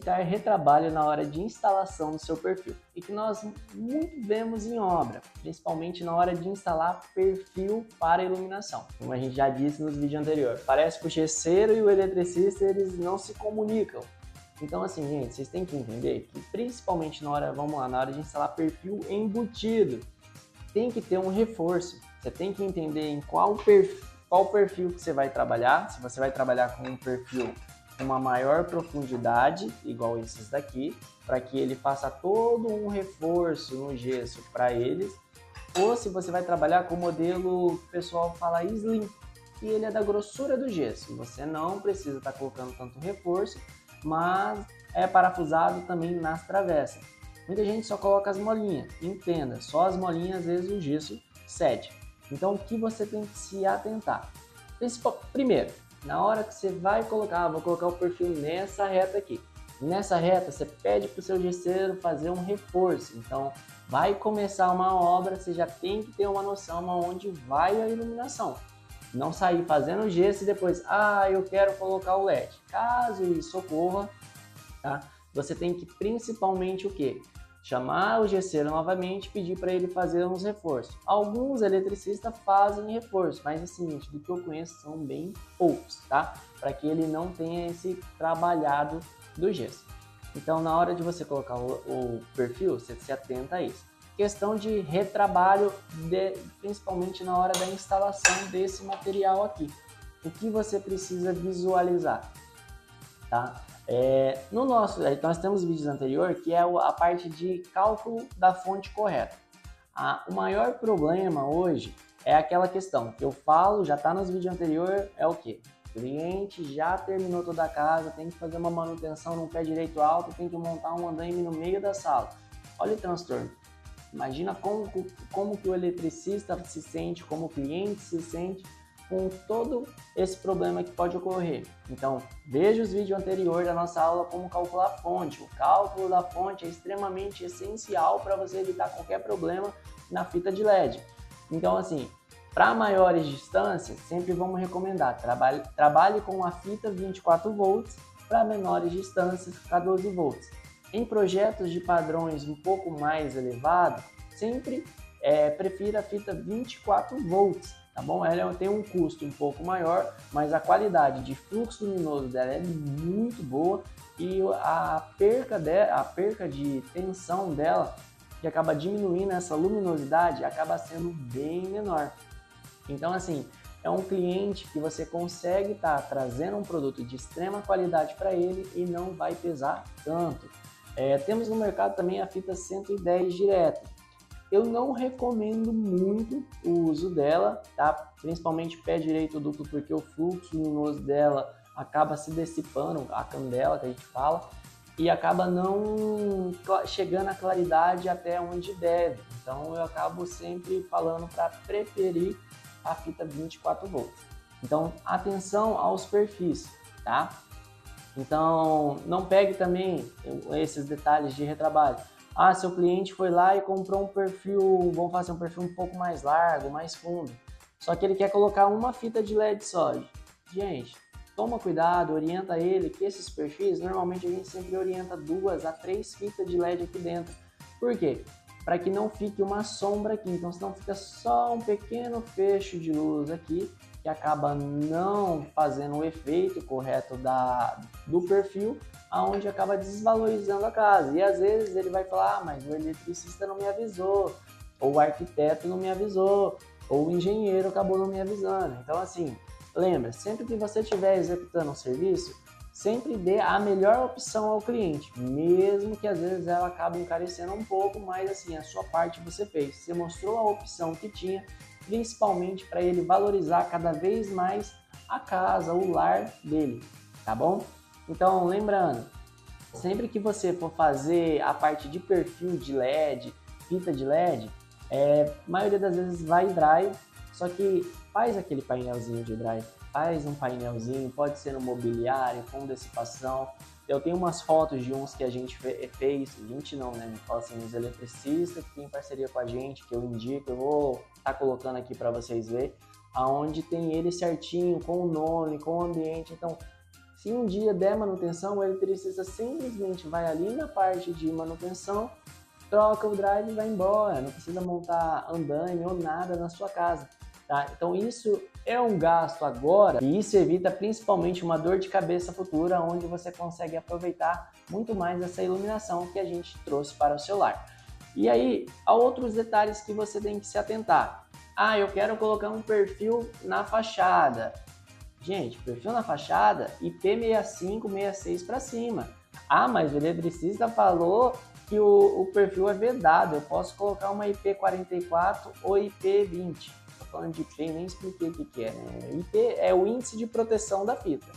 evitar retrabalho na hora de instalação do seu perfil e que nós muito vemos em obra, principalmente na hora de instalar perfil para iluminação. Como a gente já disse nos vídeos anteriores, parece que o gesseiro e o eletricista eles não se comunicam. Então assim, gente, vocês têm que entender que principalmente na hora, vamos lá, na hora de instalar perfil embutido, tem que ter um reforço. Você tem que entender em qual perfil que você vai trabalhar, se você vai trabalhar com um perfil com uma maior profundidade, igual esses daqui, para que ele faça todo um reforço no gesso para eles, ou se você vai trabalhar com o modelo que o pessoal fala Slim, que ele é da grossura do gesso, você não precisa estar colocando tanto reforço, mas é parafusado também nas travessas. Muita gente só coloca as molinhas, entenda, só as molinhas às vezes o gesso cede. Então o que você tem que se atentar? Primeiro, na hora que você vai colocar, vou colocar o perfil nessa reta aqui. Nessa reta você pede para o seu gesseiro fazer um reforço. Então vai começar uma obra, você já tem que ter uma noção aonde vai a iluminação. Não sair fazendo gesso e depois, eu quero colocar o LED. Caso isso ocorra, tá? Você tem que principalmente o quê? Chamar o gesseiro novamente e pedir para ele fazer uns reforços. Alguns eletricistas fazem reforço, mas assim, do que eu conheço são bem poucos, tá? Para que ele não tenha esse trabalhado do gesso. Então, na hora de você colocar o perfil, você se atenta a isso. Questão de retrabalho, principalmente na hora da instalação desse material aqui. O que você precisa visualizar, tá? Nós temos vídeos anteriores que é a parte de cálculo da fonte correta. O maior problema hoje é aquela questão que eu falo, já está nos vídeos anteriores, é o que? O cliente já terminou toda a casa, tem que fazer uma manutenção num pé direito alto, tem que montar um andaime no meio da sala. Olha o transtorno. Imagina como que o eletricista se sente, como o cliente se sente com todo esse problema que pode ocorrer. Então, veja os vídeos anteriores da nossa aula como calcular a fonte. O cálculo da fonte é extremamente essencial para você evitar qualquer problema na fita de LED. Então, assim, para maiores distâncias, sempre vamos recomendar, trabalhe com a fita 24 volts, para menores distâncias, 14 volts. Em projetos de padrões um pouco mais elevados, sempre prefira a fita 24 volts, tá bom? Ela tem um custo um pouco maior, mas a qualidade de fluxo luminoso dela é muito boa e a perca de tensão dela, que acaba diminuindo essa luminosidade, acaba sendo bem menor. Então, assim, é um cliente que você consegue estar trazendo um produto de extrema qualidade para ele e não vai pesar tanto. Temos no mercado também a fita 110 direta. Eu não recomendo muito o uso dela, tá? Principalmente pé direito duplo, porque o fluxo luminoso dela acaba se dissipando, a candela que a gente fala, e acaba não chegando a claridade até onde deve. Então eu acabo sempre falando para preferir a fita 24 volts. Então atenção aos perfis, tá? Então não pegue também esses detalhes de retrabalho. Seu cliente foi lá e comprou um perfil, vamos fazer um perfil um pouco mais largo, mais fundo. Só que ele quer colocar uma fita de LED só. Gente, toma cuidado, orienta ele que esses perfis, normalmente a gente sempre orienta 2 a 3 fitas de LED aqui dentro. Por quê? Para que não fique uma sombra aqui, então senão fica só um pequeno fecho de luz aqui, que acaba não fazendo o efeito correto do perfil, aonde acaba desvalorizando a casa. E às vezes ele vai falar, mas o eletricista não me avisou, ou o arquiteto não me avisou, ou o engenheiro acabou não me avisando. Então assim, lembra, sempre que você estiver executando um serviço, sempre dê a melhor opção ao cliente, mesmo que às vezes ela acabe encarecendo um pouco, mas assim, a sua parte você fez. Você mostrou a opção que tinha, principalmente para ele valorizar cada vez mais a casa, o lar dele, tá bom? Então, lembrando, sempre que você for fazer a parte de perfil de LED, fita de LED, maioria das vezes vai drive, só que faz aquele painelzinho de drive, faz um painelzinho, pode ser no mobiliário, com dissipação. Eu tenho umas fotos de uns que a gente fez, assim, os eletricistas que tem parceria com a gente, que eu indico, eu vou estar colocando aqui para vocês verem, aonde tem ele certinho, com o nome, com o ambiente. Então, Se um dia der manutenção, o eletricista simplesmente vai ali na parte de manutenção, troca o drive e vai embora, não precisa montar andaime ou nada na sua casa, tá? Então isso é um gasto agora e isso evita principalmente uma dor de cabeça futura, onde você consegue aproveitar muito mais essa iluminação que a gente trouxe para o seu lar. E aí, há outros detalhes que você tem que se atentar. Ah, eu quero colocar um perfil na fachada. Gente, perfil na fachada, IP65, 66 para cima. Ah, mas o eletricista falou que o perfil é vedado, eu posso colocar uma IP44 ou IP20. Estou falando de IP, nem expliquei o que é, né? IP é o índice de proteção da fita,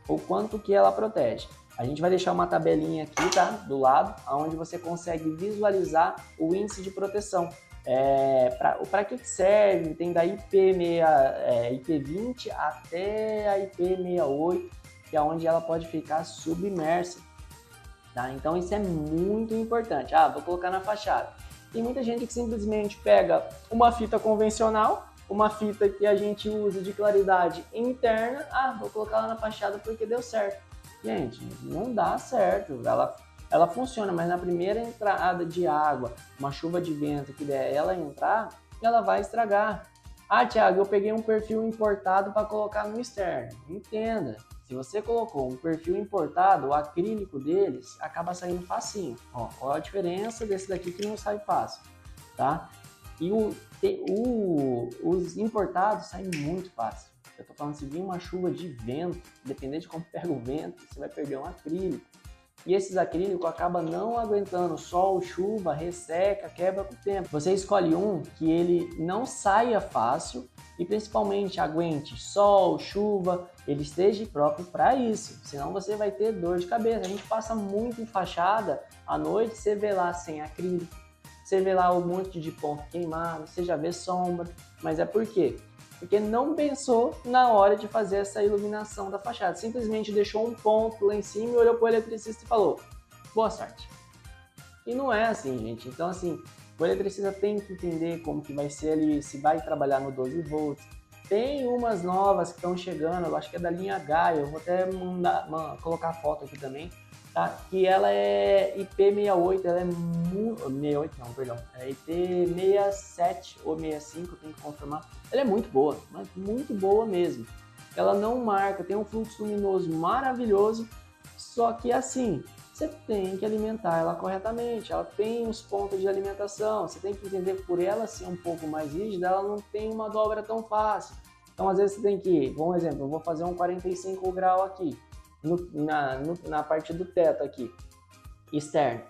o quanto que ela protege. A gente vai deixar uma tabelinha aqui, tá? Do lado, onde você consegue visualizar o índice de proteção. Para que serve? Tem da IP20 até a IP68, que é onde ela pode ficar submersa. Tá? Então isso é muito importante. Ah, vou colocar na fachada. Tem muita gente que simplesmente pega uma fita convencional, uma fita que a gente usa de claridade interna, ah, vou colocar lá na fachada porque deu certo. Gente, não dá certo. Ela funciona, mas na primeira entrada de água, uma chuva de vento que der ela entrar, ela vai estragar. Ah, Thiago, eu peguei um perfil importado para colocar no externo. Entenda, se você colocou um perfil importado, o acrílico deles acaba saindo facinho. Ó, qual a diferença desse daqui que não sai fácil, tá? E os importados saem muito fácil. Eu tô falando, se vir uma chuva de vento, dependendo de como pega o vento, você vai perder um acrílico. E esses acrílicos acabam não aguentando sol, chuva, resseca, quebra com o tempo. Você escolhe um que ele não saia fácil e principalmente aguente sol, chuva, ele esteja próprio para isso. Senão você vai ter dor de cabeça. A gente passa muito em fachada à noite, você vê lá sem acrílico, você vê lá um monte de ponto queimado, você já vê sombra. Mas é por quê? Porque não pensou na hora de fazer essa iluminação da fachada. Simplesmente deixou um ponto lá em cima e olhou para o eletricista e falou, boa sorte. E não é assim, gente. Então, assim, o eletricista tem que entender como que vai ser ali, se vai trabalhar no 12 volts. Tem umas novas que estão chegando, eu acho que é da linha H, eu vou até colocar a foto aqui também, tá? Que ela é IP68, ela é muito... 68 não, perdão. É IP67 ou 65, eu tenho que confirmar. Ela é muito boa, mas muito boa mesmo. Ela não marca, tem um fluxo luminoso maravilhoso, só que assim, você tem que alimentar ela corretamente, ela tem os pontos de alimentação, você tem que entender que por ela ser um pouco mais rígida, ela não tem uma dobra tão fácil. Então às vezes você tem que, por exemplo, eu vou fazer um 45 grau aqui, na parte do teto aqui, externo.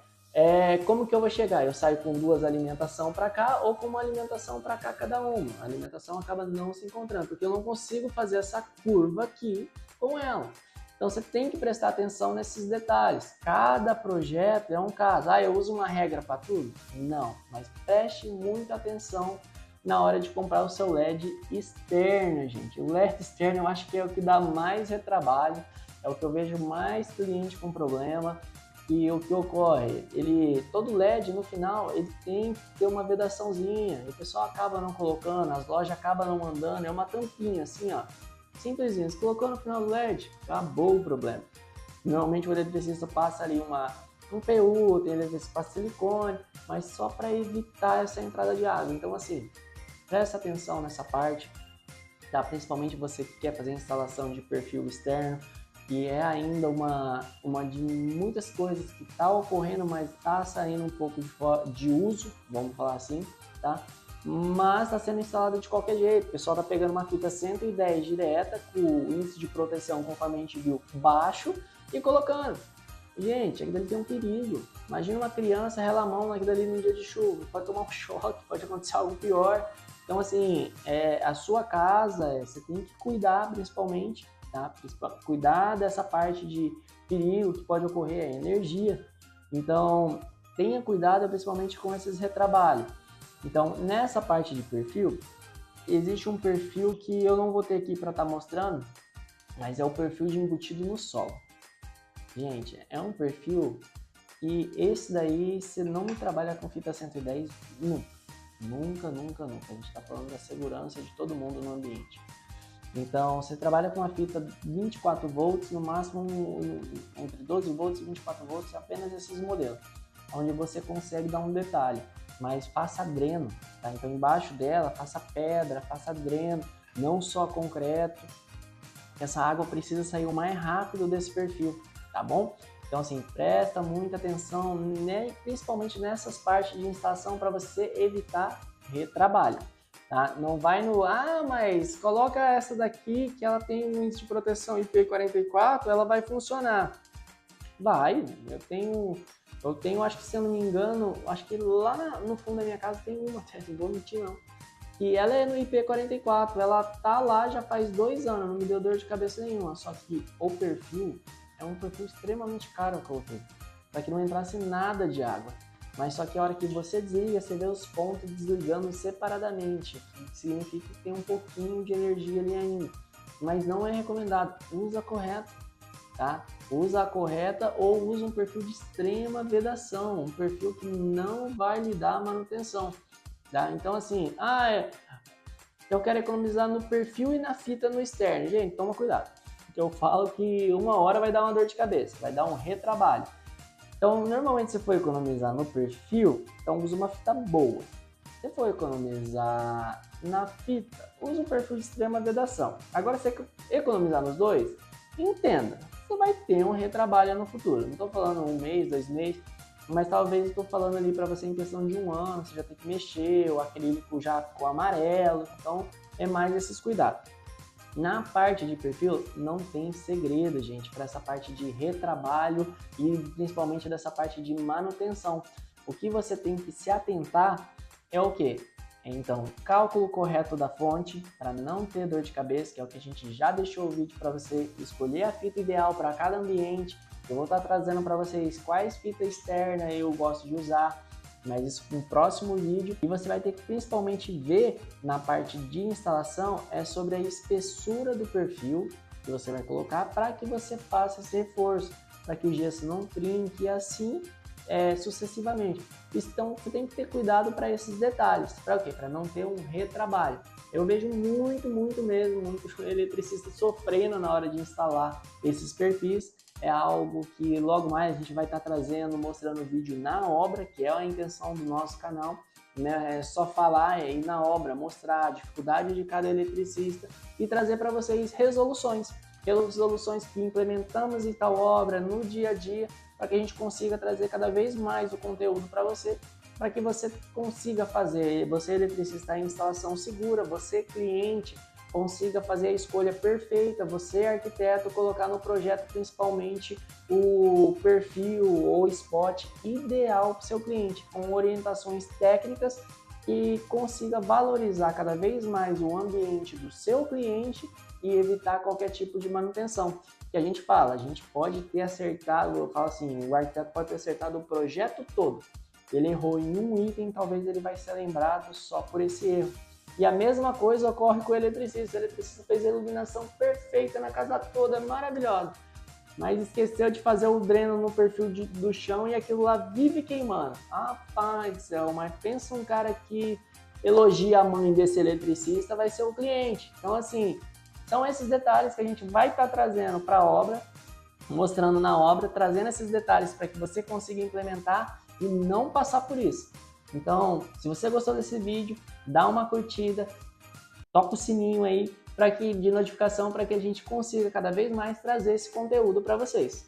Como que eu vou chegar? Eu saio com duas alimentações para cá ou com uma alimentação para cá cada uma. A alimentação acaba não se encontrando, porque eu não consigo fazer essa curva aqui com ela. Então você tem que prestar atenção nesses detalhes. Cada projeto é um caso. Ah, eu uso uma regra para tudo? Não, mas preste muita atenção na hora de comprar o seu LED externo, gente. O LED externo eu acho que é o que dá mais retrabalho, é o que eu vejo mais cliente com problema. E o que ocorre? Todo LED no final ele tem que ter uma vedaçãozinha. E o pessoal acaba não colocando, as lojas acabam não mandando. É uma tampinha assim, ó, simplesinha. Você colocou no final do LED, acabou o problema. Normalmente o eletricista passa ali um PU, tem eletricista que passa silicone, mas só para evitar essa entrada de água. Então assim, presta atenção nessa parte, tá? Principalmente você que quer fazer instalação de perfil externo, que é ainda uma de muitas coisas que está ocorrendo, mas está saindo um pouco de uso, vamos falar assim, tá? Mas está sendo instalada de qualquer jeito. O pessoal está pegando uma fita 110 direta, com o índice de proteção, conforme a gente viu, baixo, e colocando. Gente, aquilo ali tem um perigo. Imagina uma criança relamando naquilo ali num dia de chuva, pode tomar um choque, pode acontecer algo pior. Então, assim, a sua casa, você tem que cuidar principalmente, tá? Cuidar dessa parte de perigo que pode ocorrer, a energia. Então, tenha cuidado principalmente com esses retrabalhos. Então, nessa parte de perfil, existe um perfil que eu não vou ter aqui para estar mostrando, mas é o perfil de embutido no solo. Gente, é um perfil que esse daí, você não trabalha com fita 110 nunca. A gente está falando da segurança de todo mundo no ambiente. Então, você trabalha com uma fita 24 volts, no máximo entre 12 volts e 24 volts, apenas esses modelos, onde você consegue dar um detalhe, mas faça dreno, tá? Então, embaixo dela, faça pedra, faça dreno, não só concreto. Essa água precisa sair o mais rápido desse perfil, tá bom? Então, assim, presta muita atenção, né? Principalmente nessas partes de instalação para você evitar retrabalho. Tá? Não vai no, mas coloca essa daqui que ela tem um índice de proteção IP44, ela vai funcionar. Vai, eu tenho, acho que se eu não me engano, acho que lá no fundo da minha casa tem uma, não vou mentir não. E ela é no IP44, ela tá lá já faz 2 anos, não me deu dor de cabeça nenhuma, só que o perfil é um perfil extremamente caro que eu coloquei, para que não entrasse nada de água. Mas só que a hora que você desliga, você vê os pontos desligando separadamente, que significa que tem um pouquinho de energia ali ainda. Mas não é recomendado, usa a correta, tá? Usa a correta ou usa um perfil de extrema vedação, um perfil que não vai lhe dar manutenção, tá? Então assim, eu quero economizar no perfil e na fita no externo. Gente, toma cuidado, porque eu falo que uma hora vai dar uma dor de cabeça, vai dar um retrabalho. Então, normalmente se for economizar no perfil, então usa uma fita boa. Se for economizar na fita, usa um perfil de extrema vedação. Agora, se economizar nos dois, entenda, você vai ter um retrabalho no futuro. Não estou falando 1 mês, 2 meses, mas talvez estou falando ali para você em questão de 1 ano, você já tem que mexer, o acrílico já ficou amarelo, então é mais esses cuidados. Na parte de perfil, não tem segredo, gente, para essa parte de retrabalho e principalmente dessa parte de manutenção. O que você tem que se atentar é o quê? Então, cálculo correto da fonte, para não ter dor de cabeça, que é o que a gente já deixou o vídeo para você escolher a fita ideal para cada ambiente. Eu vou estar trazendo para vocês quais fitas externas eu gosto de usar, mas isso no próximo vídeo. E você vai ter que principalmente ver na parte de instalação é sobre a espessura do perfil que você vai colocar para que você faça esse reforço, para que o gesso não trinque e assim sucessivamente. Então você tem que ter cuidado para esses detalhes. Para o quê? Para não ter um retrabalho. Eu vejo muito mesmo, muitos eletricistas sofrendo na hora de instalar esses perfis. É algo que logo mais a gente vai estar trazendo, mostrando o vídeo na obra, que é a intenção do nosso canal, né? É só falar e ir na obra, mostrar a dificuldade de cada eletricista e trazer para vocês resoluções que implementamos em tal obra no dia a dia, para que a gente consiga trazer cada vez mais o conteúdo para você, para que você consiga fazer, você eletricista em instalação segura, você cliente, consiga fazer a escolha perfeita, você arquiteto, colocar no projeto principalmente o perfil ou spot ideal para o seu cliente, com orientações técnicas e consiga valorizar cada vez mais o ambiente do seu cliente e evitar qualquer tipo de manutenção. Que a gente fala, a gente pode ter acertado, eu falo assim, o arquiteto pode ter acertado o projeto todo, ele errou em um item, talvez ele vai ser lembrado só por esse erro. E a mesma coisa ocorre com o eletricista fez a iluminação perfeita na casa toda, maravilhosa, mas esqueceu de fazer o dreno no perfil do chão e aquilo lá vive queimando. Rapaz do céu, mas pensa um cara que elogia a mãe desse eletricista, vai ser o cliente. Então assim, são esses detalhes que a gente vai estar trazendo para a obra, mostrando na obra, trazendo esses detalhes para que você consiga implementar e não passar por isso. Então, se você gostou desse vídeo, dá uma curtida, toca o sininho aí de notificação para que a gente consiga cada vez mais trazer esse conteúdo para vocês.